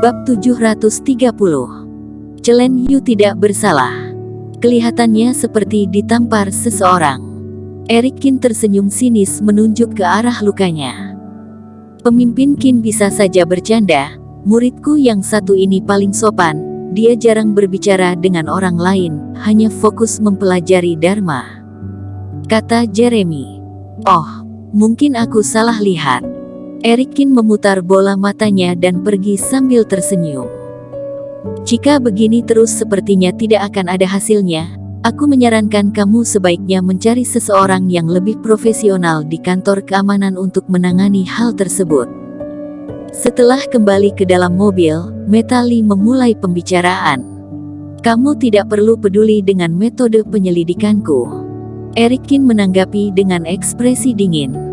Bab 730. Chelen Yu tidak bersalah. Kelihatannya seperti ditampar seseorang. Eric Qin tersenyum sinis menunjuk ke arah lukanya. Pemimpin Qin bisa saja bercanda, muridku yang satu ini paling sopan, dia jarang berbicara dengan orang lain, hanya fokus mempelajari Dharma. Kata Jeremy. Oh, mungkin aku salah lihat. Eric Qin memutar bola matanya dan pergi sambil tersenyum. Jika begini terus sepertinya tidak akan ada hasilnya. Aku menyarankan kamu sebaiknya mencari seseorang yang lebih profesional di kantor keamanan untuk menangani hal tersebut. Setelah kembali ke dalam mobil, Metali memulai pembicaraan. Kamu tidak perlu peduli dengan metode penyelidikanku. Eric Qin menanggapi dengan ekspresi dingin.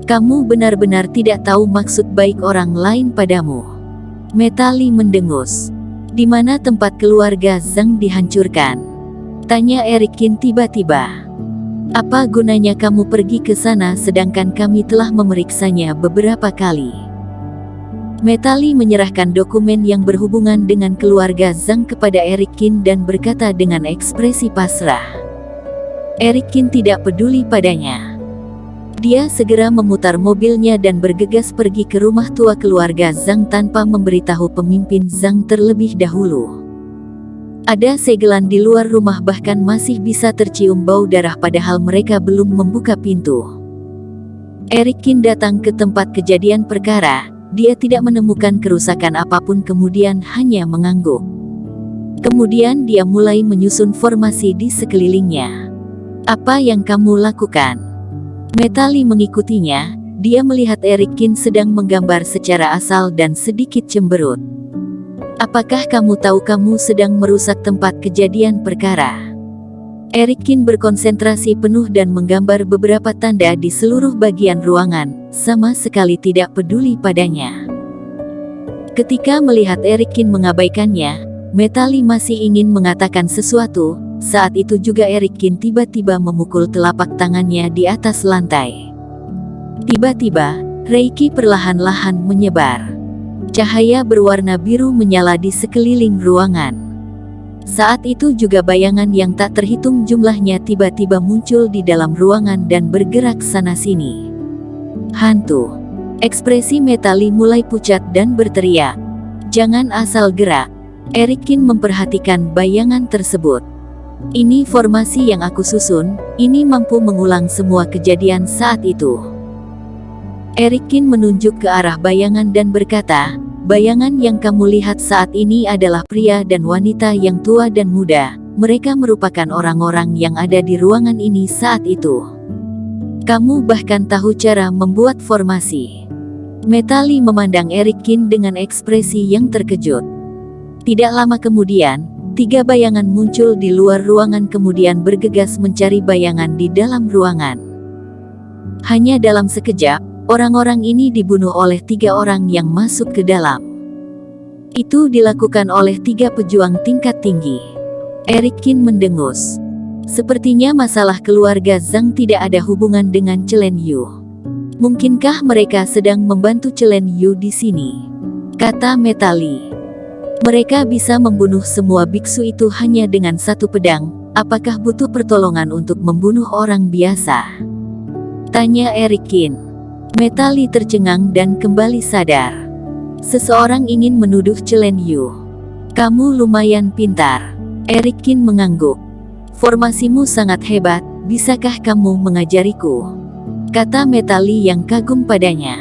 Kamu benar-benar tidak tahu maksud baik orang lain padamu. Metali mendengus. Di mana tempat keluarga Zhang dihancurkan? Tanya Eric Qin tiba-tiba. Apa gunanya kamu pergi ke sana sedangkan kami telah memeriksanya beberapa kali? Metali menyerahkan dokumen yang berhubungan dengan keluarga Zhang kepada Eric Qin dan berkata dengan ekspresi pasrah. Eric Qin tidak peduli padanya. Dia segera memutar mobilnya dan bergegas pergi ke rumah tua keluarga Zhang tanpa memberitahu pemimpin Zhang terlebih dahulu. Ada segelan di luar rumah, bahkan masih bisa tercium bau darah padahal mereka belum membuka pintu. Eric Qin datang ke tempat kejadian perkara. Dia tidak menemukan kerusakan apapun, kemudian hanya mengangguk. Kemudian dia mulai menyusun formasi di sekelilingnya. Apa yang kamu lakukan? Metali mengikutinya. Dia melihat Eric Qin sedang menggambar secara asal dan sedikit cemberut. Apakah kamu tahu kamu sedang merusak tempat kejadian perkara? Eric Qin berkonsentrasi penuh dan menggambar beberapa tanda di seluruh bagian ruangan, sama sekali tidak peduli padanya. Ketika melihat Eric Qin mengabaikannya, Metali masih ingin mengatakan sesuatu. Saat itu juga Eric Qin tiba-tiba memukul telapak tangannya di atas lantai. Tiba-tiba, Reiki perlahan-lahan menyebar. Cahaya berwarna biru menyala di sekeliling ruangan. Saat itu juga bayangan yang tak terhitung jumlahnya tiba-tiba muncul di dalam ruangan dan bergerak sana-sini. Hantu. Ekspresi Metali mulai pucat dan berteriak. Jangan asal gerak. Eric Qin memperhatikan bayangan tersebut. Ini formasi yang aku susun, ini mampu mengulang semua kejadian saat itu. Eric Qin menunjuk ke arah bayangan dan berkata, bayangan yang kamu lihat saat ini adalah pria dan wanita yang tua dan muda. Mereka merupakan orang-orang yang ada di ruangan ini saat itu. Kamu bahkan tahu cara membuat formasi. Metali memandang Eric Qin dengan ekspresi yang terkejut. Tidak lama kemudian, 3 bayangan muncul di luar ruangan kemudian bergegas mencari bayangan di dalam ruangan. Hanya dalam sekejap, orang-orang ini dibunuh oleh 3 orang yang masuk ke dalam. Itu dilakukan oleh 3 pejuang tingkat tinggi. Eric Qin mendengus. Sepertinya masalah keluarga Zhang tidak ada hubungan dengan Chelen Yu. Mungkinkah mereka sedang membantu Chelen Yu di sini? Kata Metali. Mereka bisa membunuh semua biksu itu hanya dengan 1 pedang. Apakah butuh pertolongan untuk membunuh orang biasa? Tanya Eric Qin. Metali tercengang dan kembali sadar. Seseorang ingin menuduh Chelen Yu. Kamu lumayan pintar. Eric Qin mengangguk. Formasimu sangat hebat, bisakah kamu mengajariku? Kata Metali yang kagum padanya.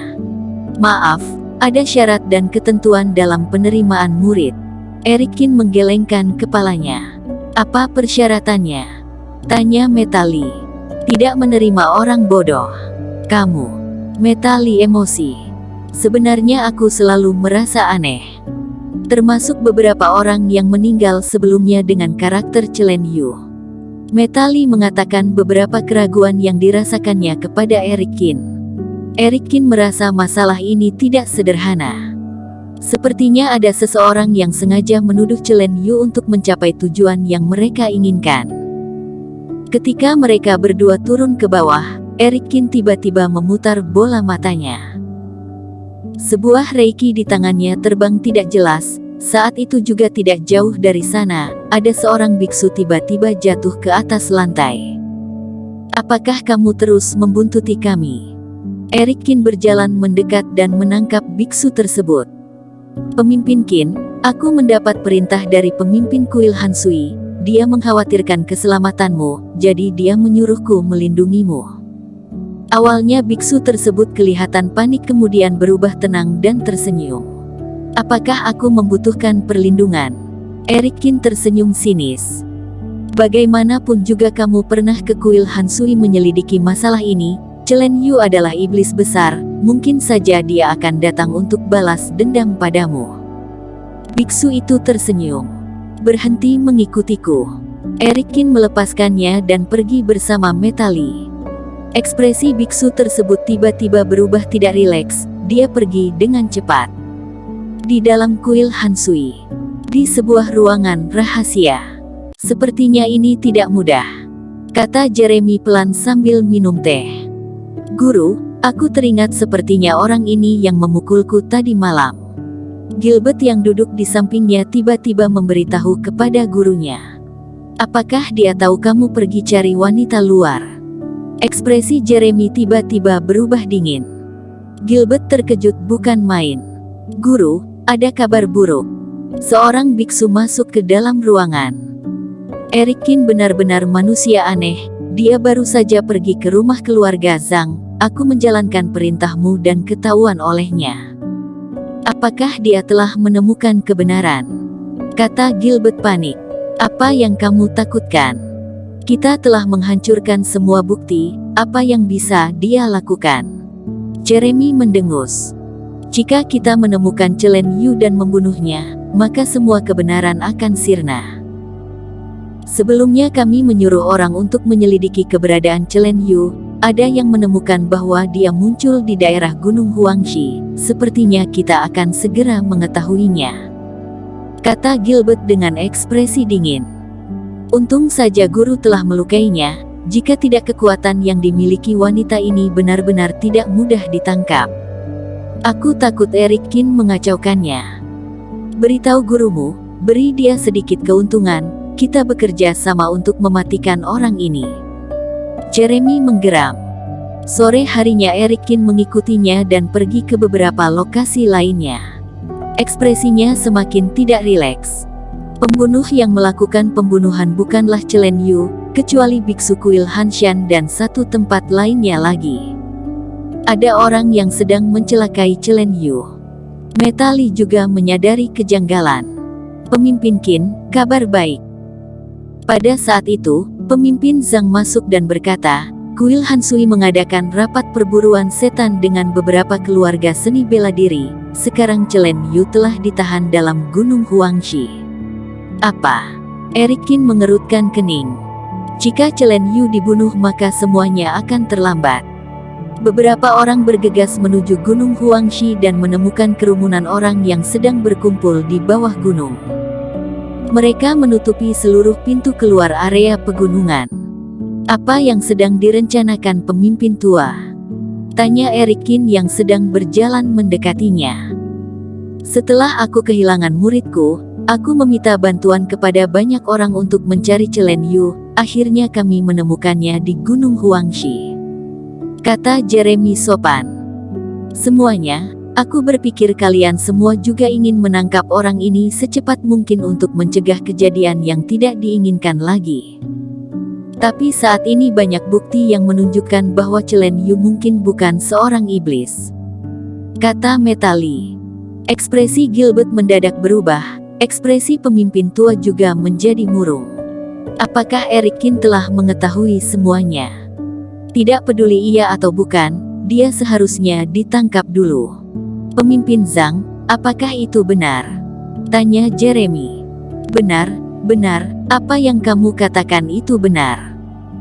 Maaf. Ada syarat dan ketentuan dalam penerimaan murid. Eric Qin menggelengkan kepalanya. Apa persyaratannya? Tanya Metali. Tidak menerima orang bodoh. Kamu. Metali emosi. Sebenarnya aku selalu merasa aneh. Termasuk beberapa orang yang meninggal sebelumnya dengan karakter Chelen Yu. Metali mengatakan beberapa keraguan yang dirasakannya kepada Eric Qin. Eric Qin merasa masalah ini tidak sederhana. Sepertinya ada seseorang yang sengaja menuduh Chelen Yu untuk mencapai tujuan yang mereka inginkan. Ketika mereka berdua turun ke bawah, Eric Qin tiba-tiba memutar bola matanya. Sebuah reiki di tangannya terbang tidak jelas. Saat itu juga tidak jauh dari sana, ada seorang biksu tiba-tiba jatuh ke atas lantai. Apakah kamu terus membuntuti kami? Eric Qin berjalan mendekat dan menangkap biksu tersebut. Pemimpin Qin, aku mendapat perintah dari pemimpin kuil Hansui. Dia mengkhawatirkan keselamatanmu, jadi dia menyuruhku melindungimu. Awalnya biksu tersebut kelihatan panik kemudian berubah tenang dan tersenyum. Apakah aku membutuhkan perlindungan? Eric Qin tersenyum sinis. Bagaimanapun juga kamu pernah ke kuil Hansui menyelidiki masalah ini. Chelen Yu adalah iblis besar, mungkin saja dia akan datang untuk balas dendam padamu. Biksu itu tersenyum. Berhenti mengikutiku. Eric Qin melepaskannya dan pergi bersama Metali. Ekspresi biksu tersebut tiba-tiba berubah tidak rileks, dia pergi dengan cepat. Di dalam kuil Hansui, di sebuah ruangan rahasia. Sepertinya ini tidak mudah, kata Jeremy pelan sambil minum teh. Guru, aku teringat sepertinya orang ini yang memukulku tadi malam. Gilbert yang duduk di sampingnya tiba-tiba memberitahu kepada gurunya. Apakah dia tahu kamu pergi cari wanita luar? Ekspresi Jeremy tiba-tiba berubah dingin. Gilbert terkejut bukan main. Guru, ada kabar buruk. Seorang biksu masuk ke dalam ruangan. Eric Qin benar-benar manusia aneh. Dia baru saja pergi ke rumah keluarga Zhang. Aku menjalankan perintahmu dan ketahuan olehnya. Apakah dia telah menemukan kebenaran? Kata Gilbert panik. Apa yang kamu takutkan? Kita telah menghancurkan semua bukti. Apa yang bisa dia lakukan? Jeremy mendengus. Jika kita menemukan Chelen Yu dan membunuhnya, maka semua kebenaran akan sirna. Sebelumnya kami menyuruh orang untuk menyelidiki keberadaan Chelen Yu. Ada yang menemukan bahwa dia muncul di daerah Gunung Huangshi. Sepertinya kita akan segera mengetahuinya. Kata Gilbert dengan ekspresi dingin. Untung saja guru telah melukainya. Jika tidak, kekuatan yang dimiliki wanita ini benar-benar tidak mudah ditangkap. Aku takut Eric Qin mengacaukannya. Beritahu gurumu, beri dia sedikit keuntungan, kita bekerja sama untuk mematikan orang ini. Jeremy menggeram. Sore harinya Eric Qin mengikutinya dan pergi ke beberapa lokasi lainnya. Ekspresinya semakin tidak rileks. Pembunuh yang melakukan pembunuhan bukanlah Chelen Yu, kecuali biksu kuil Hanshan dan satu tempat lainnya lagi. Ada orang yang sedang mencelakai Chelen Yu. Metali juga menyadari kejanggalan. Pemimpin Qin, kabar baik. Pada saat itu, pemimpin Zhang masuk dan berkata, kuil Hansui mengadakan rapat perburuan setan dengan beberapa keluarga seni bela diri. Sekarang Chelen Yu telah ditahan dalam Gunung Huangshi. Apa? Eric Qin mengerutkan kening. Jika Chelen Yu dibunuh maka semuanya akan terlambat. Beberapa orang bergegas menuju Gunung Huangshi dan menemukan kerumunan orang yang sedang berkumpul di bawah gunung. Mereka menutupi seluruh pintu keluar area pegunungan. Apa yang sedang direncanakan pemimpin tua? Tanya Eric Qin yang sedang berjalan mendekatinya. Setelah aku kehilangan muridku, aku meminta bantuan kepada banyak orang untuk mencari Chelen Yu. Akhirnya kami menemukannya di Gunung Huangshi. Kata Jeremy sopan. Semuanya, aku berpikir kalian semua juga ingin menangkap orang ini secepat mungkin untuk mencegah kejadian yang tidak diinginkan lagi. Tapi saat ini banyak bukti yang menunjukkan bahwa Chelen Yu mungkin bukan seorang iblis. Kata Metali. Ekspresi Gilbert mendadak berubah, ekspresi pemimpin tua juga menjadi murung. Apakah Eric Qin telah mengetahui semuanya? Tidak peduli iya atau bukan, dia seharusnya ditangkap dulu. Pemimpin Zhang, apakah itu benar? Tanya Jeremy. Benar, benar, apa yang kamu katakan itu benar.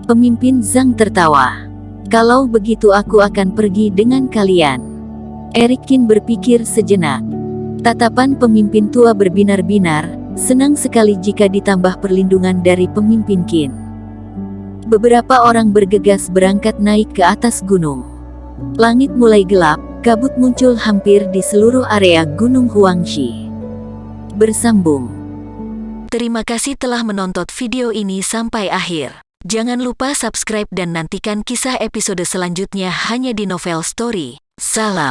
Pemimpin Zhang tertawa. Kalau begitu aku akan pergi dengan kalian. Eric Qin berpikir sejenak. Tatapan pemimpin tua berbinar-binar, senang sekali jika ditambah perlindungan dari pemimpin Qin. Beberapa orang bergegas berangkat naik ke atas gunung. Langit mulai gelap, Kabut muncul hampir di seluruh area Gunung Huangshi. Bersambung. Terima kasih telah menonton video ini sampai akhir. Jangan lupa subscribe dan nantikan kisah episode selanjutnya hanya di Novel Story. Salam.